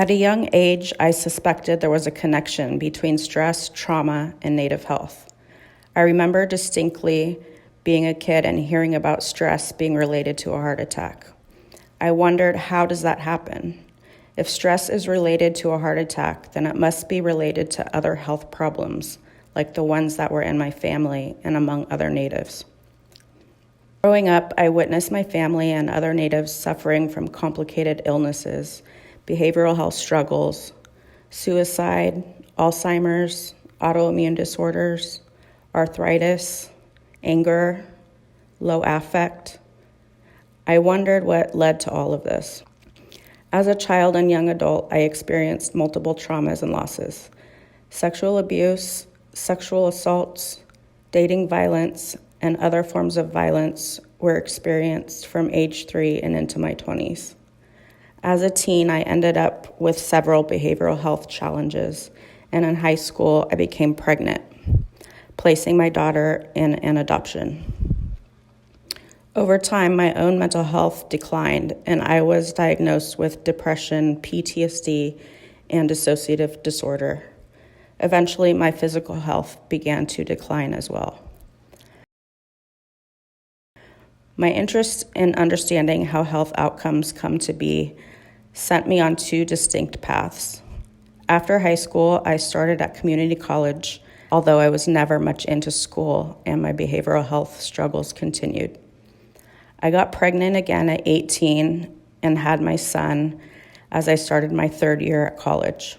At a young age, I suspected there was a connection between stress, trauma, and Native health. I remember distinctly being a kid and hearing about stress being related to a heart attack. I wondered, how does that happen? If stress is related to a heart attack, then it must be related to other health problems, like the ones that were in my family and among other Natives. Growing up, I witnessed my family and other Natives suffering from complicated illnesses, behavioral health struggles, suicide, Alzheimer's, autoimmune disorders, arthritis, anger, low affect. I wondered what led to all of this. As a child and young adult, I experienced multiple traumas and losses: sexual abuse, sexual assaults, dating violence, and other forms of violence were experienced from age 3 and into my 20s. As a teen, I ended up with several behavioral health challenges, and in high school, I became pregnant, placing my daughter in an adoption. Over time, my own mental health declined, and I was diagnosed with depression, PTSD, and dissociative disorder. Eventually, my physical health began to decline as well. My interest in understanding how health outcomes come to be sent me on 2 distinct paths. After high school, I started at community college, although I was never much into school and my behavioral health struggles continued. I got pregnant again at 18 and had my son as I started my 3rd year at college.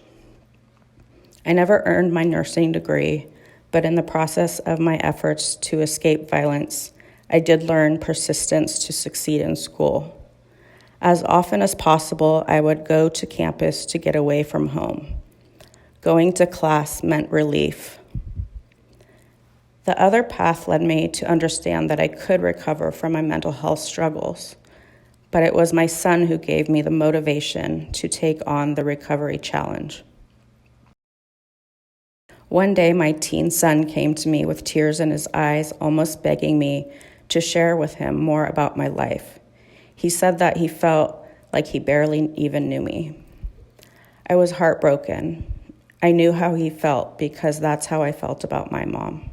I never earned my nursing degree, but in the process of my efforts to escape violence, I did learn persistence to succeed in school. As often as possible, I would go to campus to get away from home. Going to class meant relief. The other path led me to understand that I could recover from my mental health struggles, but it was my son who gave me the motivation to take on the recovery challenge. One day, my teen son came to me with tears in his eyes, almost begging me to share with him more about my life. He said that he felt like he barely even knew me. I was heartbroken. I knew how he felt because that's how I felt about my mom.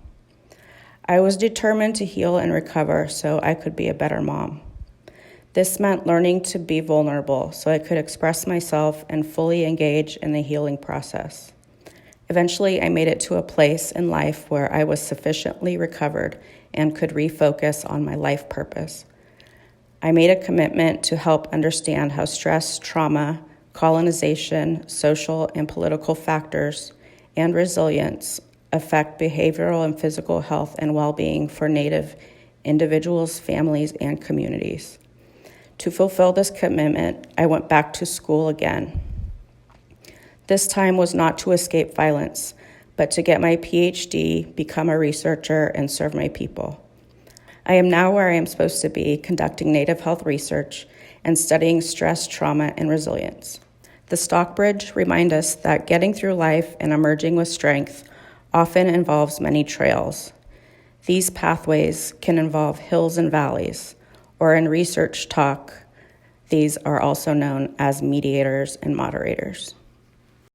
I was determined to heal and recover so I could be a better mom. This meant learning to be vulnerable so I could express myself and fully engage in the healing process. Eventually, I made it to a place in life where I was sufficiently recovered and could refocus on my life purpose. I made a commitment to help understand how stress, trauma, colonization, social and political factors, and resilience affect behavioral and physical health and well-being for Native individuals, families, and communities. To fulfill this commitment, I went back to school again. This time was not to escape violence, but to get my PhD, become a researcher, and serve my people. I am now where I am supposed to be, conducting Native health research and studying stress, trauma, and resilience. The Stockbridge remind us that getting through life and emerging with strength often involves many trails. These pathways can involve hills and valleys, or in research talk, these are also known as mediators and moderators.